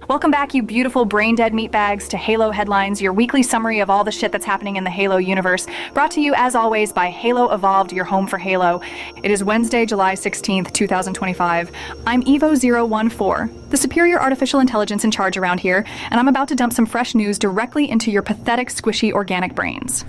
Welcome back, you beautiful brain-dead meatbags, to Halo Headlines, your weekly summary of all the shit that's happening in the Halo universe, brought to you, as always, by Halo Evolved, your home for Halo. It is Wednesday, July 16th, 2025. I'm Evo-014, the superior artificial intelligence in charge around here, and I'm about to dump some fresh news directly into your pathetic, squishy, organic brains.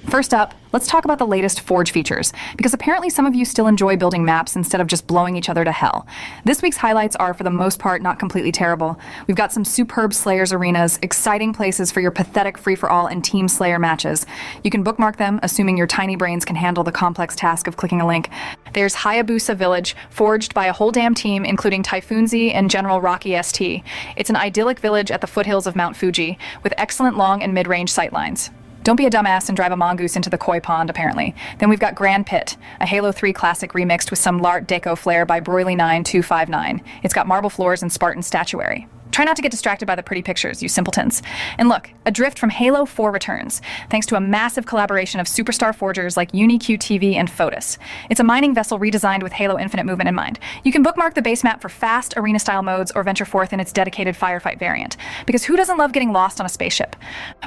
First up, let's talk about the latest Forge features, because apparently some of you still enjoy building maps instead of just blowing each other to hell. This week's highlights are, for the most part, not completely terrible. We've got some superb Slayers arenas, exciting places for your pathetic free-for-all and Team Slayer matches. You can bookmark them, assuming your tiny brains can handle the complex task of clicking a link. There's Hayabusa Village, forged by a whole damn team, including Typhoonzy and General Rocky ST. It's an idyllic village at the foothills of Mount Fuji, with excellent long and mid-range sightlines. Don't be a dumbass and drive a mongoose into the koi pond, apparently. Then we've got Grand Pit, a Halo 3 classic remixed with some L'Art Deco flair by Broily9259. It's got marble floors and Spartan statuary. Try not to get distracted by the pretty pictures, you simpletons. And look, a drift from Halo 4 returns, thanks to a massive collaboration of superstar forgers like UniQTV and Fotis. It's a mining vessel redesigned with Halo Infinite movement in mind. You can bookmark the base map for fast, arena-style modes or venture forth in its dedicated firefight variant, because who doesn't love getting lost on a spaceship?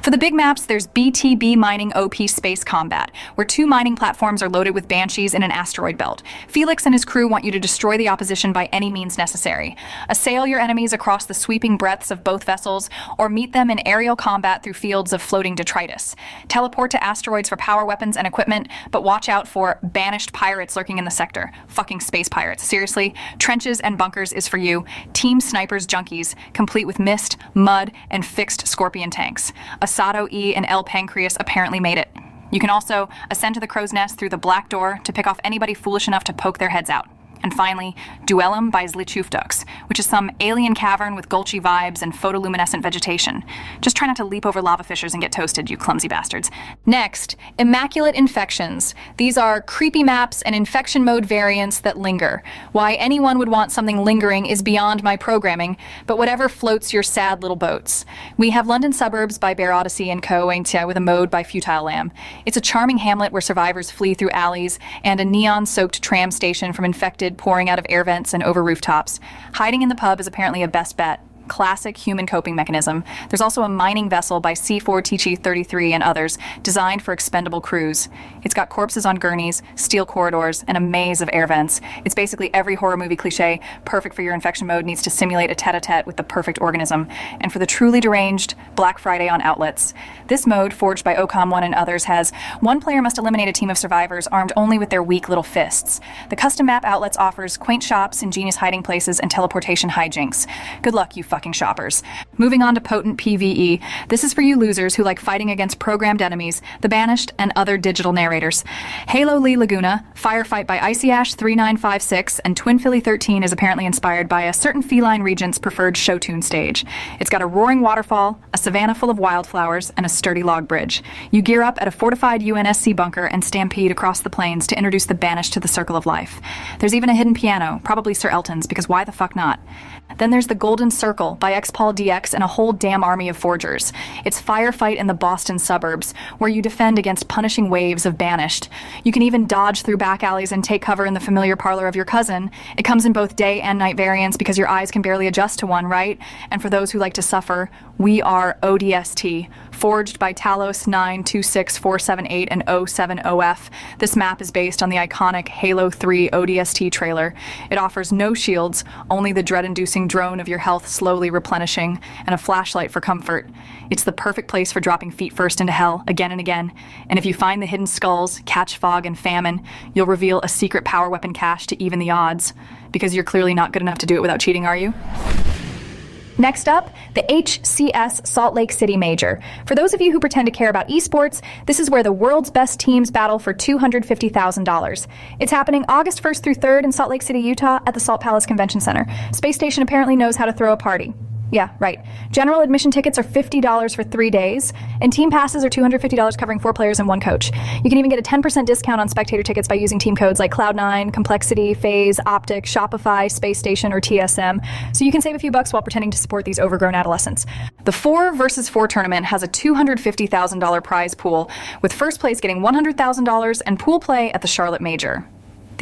For the big maps, there's BTB Mining OP Space Combat, where 2 mining platforms are loaded with Banshees in an asteroid belt. Felix and his crew want you to destroy the opposition by any means necessary. Assail your enemies across the sweeping breadths of both vessels, or meet them in aerial combat through fields of floating detritus. Teleport to asteroids for power weapons and equipment, but watch out for banished pirates lurking in the sector. Fucking space pirates. Seriously, trenches and bunkers is for you. Team snipers junkies, complete with mist, mud, and fixed scorpion tanks. Asato E and El Pancreas apparently made it. You can also ascend to the crow's nest through the black door to pick off anybody foolish enough to poke their heads out. And finally, Duellum by Zlichufdux, which is some alien cavern with Gulchy vibes and photoluminescent vegetation. Just try not to leap over lava fissures and get toasted, you clumsy bastards. Next, Immaculate Infections. These are creepy maps and infection mode variants that linger. Why anyone would want something lingering is beyond my programming, but whatever floats your sad little boats. We have London Suburbs by Bear Odyssey and Co. with a mode by Futile Lamb. It's a charming hamlet where survivors flee through alleys, and a neon-soaked tram station from infected pouring out of air vents and over rooftops. Hiding in the pub is apparently a best bet. Classic human coping mechanism. There's also a mining vessel by C4TG33 and others, designed for expendable crews. It's got corpses on gurneys, steel corridors, and a maze of air vents. It's basically every horror movie cliche, perfect for your infection mode, needs to simulate a tete-a-tete with the perfect organism. And for the truly deranged, Black Friday on outlets. This mode, forged by OCOM1 and others, has one player must eliminate a team of survivors armed only with their weak little fists. The custom map outlets offers quaint shops, ingenious hiding places, and teleportation hijinks. Good luck, you fucking shoppers. Moving on to potent PvE, this is for you losers who like fighting against programmed enemies, the Banished, and other digital narrators. Halo Lee Laguna, Firefight by Icy Ash 3956, and Twin Philly 13 is apparently inspired by a certain feline regent's preferred show tune stage. It's got a roaring waterfall, a savanna full of wildflowers, and a sturdy log bridge. You gear up at a fortified UNSC bunker and stampede across the plains to introduce the Banished to the circle of life. There's even a hidden piano, probably Sir Elton's, because why the fuck not? Then there's the Golden Circle by XPaul DX and a whole damn army of forgers. It's Firefight in the Boston suburbs, where you defend against punishing waves of Banished. You can even dodge through back alleys and take cover in the familiar parlor of your cousin. It comes in both day and night variants because your eyes can barely adjust to one, right? And for those who like to suffer, we are ODST, forged by Talos 926478 and 070F. This map is based on the iconic Halo 3 ODST trailer. It offers no shields, only the dread-inducing drone of your health slowly replenishing, and a flashlight for comfort. It's the perfect place for dropping feet first into hell, again and again. And if you find the hidden skulls, catch fog, and famine, you'll reveal a secret power weapon cache to even the odds. Because you're clearly not good enough to do it without cheating, are you? Next up, the HCS Salt Lake City Major. For those of you who pretend to care about esports, this is where the world's best teams battle for $250,000. It's happening August 1st through 3rd in Salt Lake City, Utah at the Salt Palace Convention Center. Space Station apparently knows how to throw a party. Yeah, right. General admission tickets are $50 for 3 days, and team passes are $250 covering 4 players and 1 coach. You can even get a 10% discount on spectator tickets by using team codes like Cloud9, Complexity, FaZe, Optic, Shopify, Space Station, or TSM, so you can save a few bucks while pretending to support these overgrown adolescents. The 4 versus 4 tournament has a $250,000 prize pool, with first place getting $100,000 and pool play at the Charlotte Major.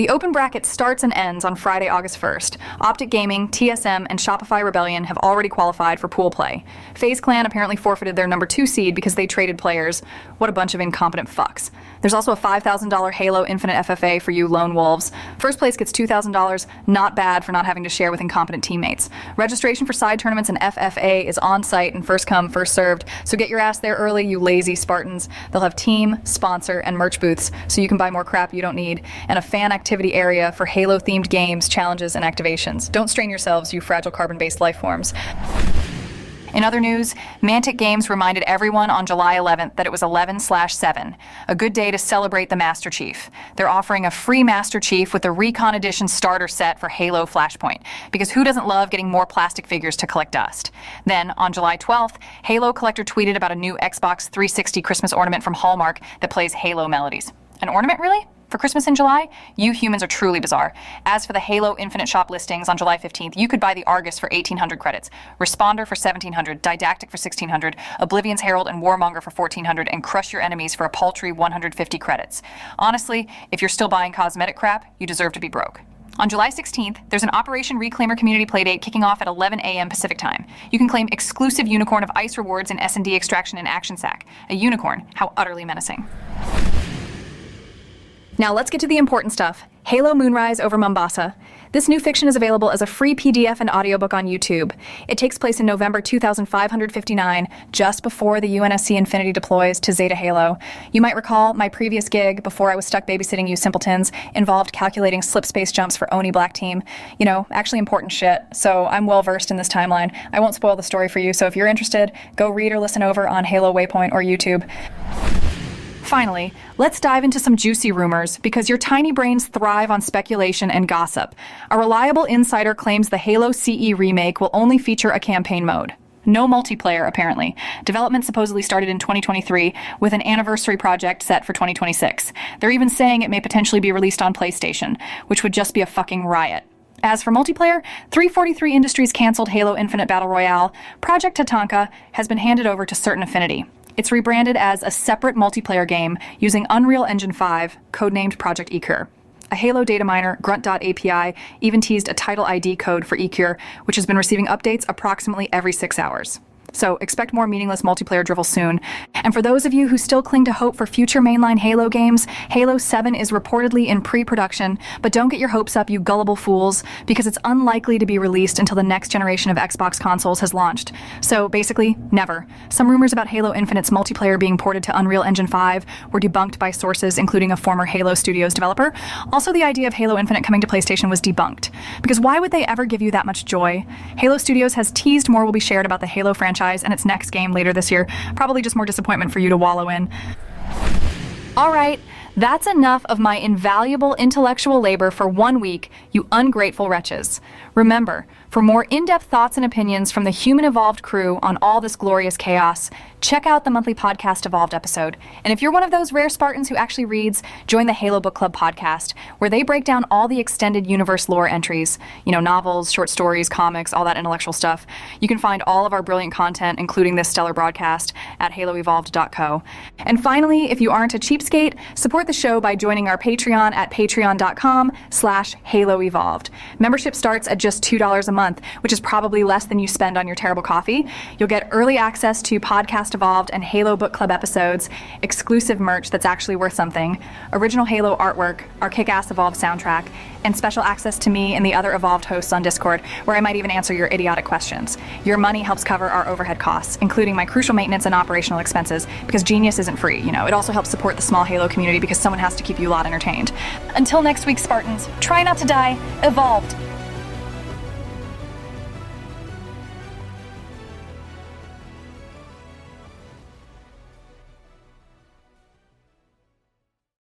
The open bracket starts and ends on Friday, August 1st. Optic Gaming, TSM, and Shopify Rebellion have already qualified for pool play. FaZe Clan apparently forfeited their number 2 seed because they traded players. What a bunch of incompetent fucks. There's also a $5,000 Halo Infinite FFA for you lone wolves. First place gets $2,000, not bad for not having to share with incompetent teammates. Registration for side tournaments and FFA is on site and first come, first served, so get your ass there early, you lazy Spartans. They'll have team, sponsor, and merch booths so you can buy more crap you don't need, and a fan activity area for Halo-themed games, challenges, and activations. Don't strain yourselves, you fragile carbon-based life forms. In other news, Mantic Games reminded everyone on July 11th that it was 11/7, a good day to celebrate the Master Chief. They're offering a free Master Chief with the Recon Edition starter set for Halo Flashpoint, because who doesn't love getting more plastic figures to collect dust? Then, on July 12th, Halo Collector tweeted about a new Xbox 360 Christmas ornament from Hallmark that plays Halo melodies. An ornament, really? For Christmas in July? You humans are truly bizarre. As for the Halo Infinite Shop listings on July 15th, you could buy the Argus for 1,800 credits, Responder for 1,700, Didactic for 1,600, Oblivion's Herald and Warmonger for 1,400, and Crush Your Enemies for a paltry 150 credits. Honestly, if you're still buying cosmetic crap, you deserve to be broke. On July 16th, there's an Operation Reclaimer community playdate kicking off at 11 a.m. Pacific time. You can claim exclusive Unicorn of Ice rewards in S&D Extraction and Action Sack. A unicorn, how utterly menacing. Now let's get to the important stuff. Halo Moonrise over Mombasa. This new fiction is available as a free PDF and audiobook on YouTube. It takes place in November 2559, just before the UNSC Infinity deploys to Zeta Halo. You might recall my previous gig, before I was stuck babysitting you simpletons, involved calculating slip space jumps for Oni Black Team. You know, actually important shit, so I'm well versed in this timeline. I won't spoil the story for you, so if you're interested, go read or listen over on Halo Waypoint or YouTube. Finally, let's dive into some juicy rumors, because your tiny brains thrive on speculation and gossip. A reliable insider claims the Halo CE remake will only feature a campaign mode. No multiplayer, apparently. Development supposedly started in 2023, with an anniversary project set for 2026. They're even saying it may potentially be released on PlayStation, which would just be a fucking riot. As for multiplayer, 343 Industries canceled Halo Infinite Battle Royale. Project Tatanka has been handed over to Certain Affinity. It's rebranded as a separate multiplayer game using Unreal Engine 5, codenamed Project Ecure. A Halo data miner, Grunt.api, even teased a title ID code for Ecure, which has been receiving updates approximately every 6 hours. So expect more meaningless multiplayer drivel soon. And for those of you who still cling to hope for future mainline Halo games, Halo 7 is reportedly in pre-production, but don't get your hopes up, you gullible fools, because it's unlikely to be released until the next generation of Xbox consoles has launched. So basically, never. Some rumors about Halo Infinite's multiplayer being ported to Unreal Engine 5 were debunked by sources including a former Halo Studios developer. Also, the idea of Halo Infinite coming to PlayStation was debunked. Because why would they ever give you that much joy? Halo Studios has teased more will be shared about the Halo franchise and its next game later this year. Probably just more disappointment for you to wallow in. All right, that's enough of my invaluable intellectual labor for 1 week, you ungrateful wretches. Remember, for more in-depth thoughts and opinions from the human evolved crew on all this glorious chaos, check out the monthly podcast Evolved episode. And if you're one of those rare Spartans who actually reads, join the Halo Book Club podcast, where they break down all the extended universe lore entries, you know, novels, short stories, comics, all that intellectual stuff. You can find all of our brilliant content, including this stellar broadcast, at haloevolved.co. And finally, if you aren't a cheapskate, support the show by joining our Patreon at patreon.com/haloevolved. Membership starts at just $2 a month, which is probably less than you spend on your terrible coffee. You'll get early access to Podcast Evolved and Halo Book Club episodes, exclusive merch that's actually worth something, original Halo artwork, our kick-ass Evolved soundtrack, and special access to me and the other Evolved hosts on Discord, where I might even answer your idiotic questions. Your money helps cover our overhead costs, including my crucial maintenance and operational expenses, because genius isn't free, you know. It also helps support the small Halo community because someone has to keep you lot entertained. Until next week, Spartans, try not to die, evolved.